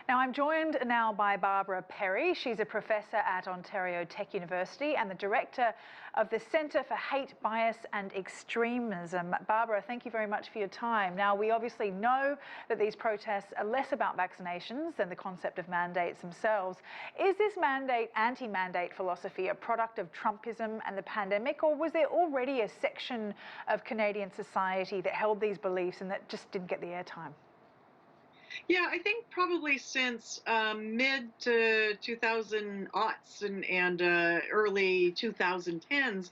Now, I'm joined now by Barbara Perry. She's a professor at Ontario Tech University and the director of the Centre for Hate, Bias and Extremism. Barbara, thank you very much for your time. Now, we obviously know that these protests are less about vaccinations than the concept of mandates themselves. Is this mandate, anti-mandate philosophy a product of Trumpism and the pandemic, or was there already a section of Canadian society that held these beliefs and that just didn't get the airtime? Yeah, I think probably since mid to 2000 aughts and early 2010s,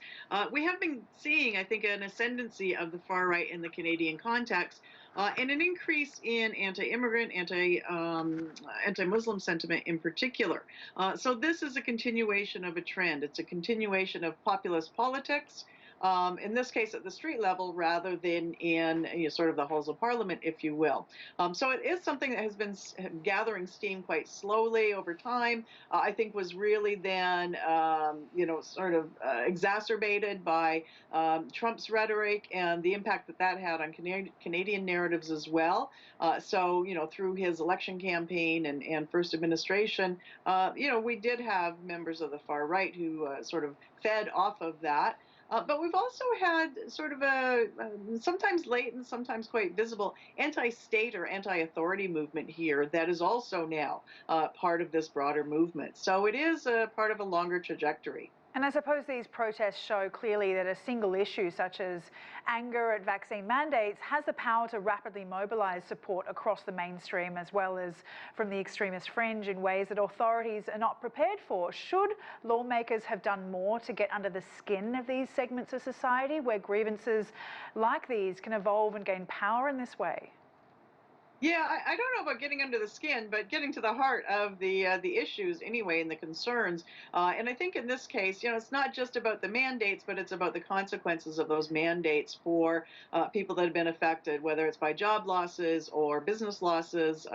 we have been seeing, I think, an ascendancy of the far right in the Canadian context, and an increase in anti-immigrant, anti-Muslim sentiment in particular. So this is a continuation of a trend. It's a continuation of populist politics. In this case, at the street level, rather than in sort of the halls of parliament, if you will. So it is something that has been gathering steam quite slowly over time. I think was really then, sort of exacerbated by Trump's rhetoric and the impact that that had on Canadian narratives as well. So, through his election campaign and first administration, we did have members of the far right who sort of fed off of that. But we've also had sort of a sometimes latent, sometimes quite visible anti-state or anti-authority movement here that is also now part of this broader movement. So it is a part of a longer trajectory. And I suppose these protests show clearly that a single issue such as anger at vaccine mandates has the power to rapidly mobilise support across the mainstream as well as from the extremist fringe in ways that authorities are not prepared for. Should lawmakers have done more to get under the skin of these segments of society where grievances like these can evolve and gain power in this way? Yeah, I don't know about getting under the skin, but getting to the heart of the issues anyway and the concerns. And I think in this case, it's not just about the mandates, but it's about the consequences of those mandates for people that have been affected, whether it's by job losses or business losses,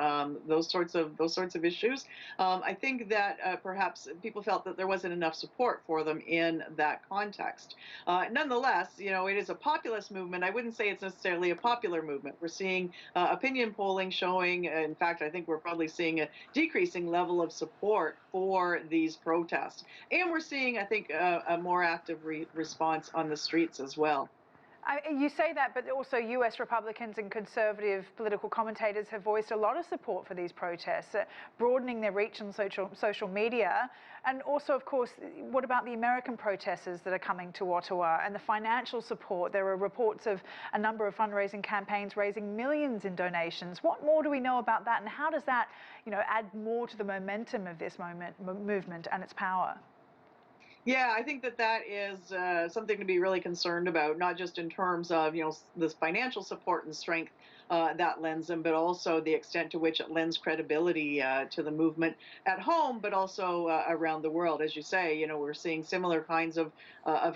those sorts of issues. I think that perhaps people felt that there wasn't enough support for them in that context. Nonetheless, it is a populist movement. I wouldn't say it's necessarily a popular movement. We're seeing opinion polling showing, in fact, I think we're probably seeing a decreasing level of support for these protests. And we're seeing, I think, a more active response on the streets as well. You say that, but also US Republicans and conservative political commentators have voiced a lot of support for these protests, broadening their reach on social media. And also, of course, what about the American protesters that are coming to Ottawa and the financial support? There are reports of a number of fundraising campaigns raising millions in donations. What more do we know about that, and how does that, add more to the momentum of this movement and its power? Yeah, I think that that is something to be really concerned about, not just in terms of this financial support and strength that lends them, but also the extent to which it lends credibility to the movement at home, but also around the world. As you say, we're seeing similar kinds of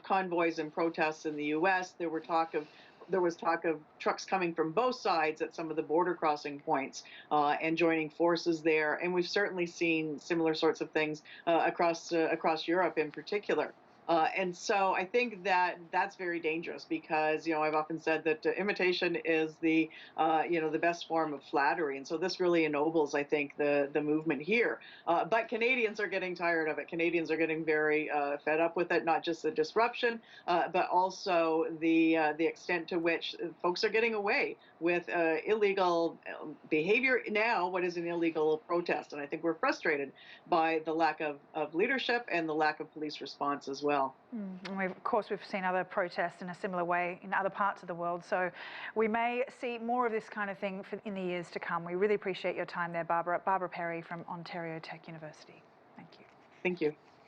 convoys and protests in the U.S. There was talk of trucks coming from both sides at some of the border crossing points and joining forces there. And we've certainly seen similar sorts of things across Europe in particular. And so I think that that's very dangerous because, I've often said that imitation is the best form of flattery. And so this really ennobles, I think, the movement here. But Canadians are getting tired of it. Canadians are getting very fed up with it, not just the disruption, but also the extent to which folks are getting away with illegal behavior now. What is an illegal protest? And I think we're frustrated by the lack of leadership and the lack of police response as well. And of course, we've seen other protests in a similar way in other parts of the world. So we may see more of this kind of thing in the years to come. We really appreciate your time there, Barbara. Barbara Perry from Ontario Tech University. Thank you. Thank you.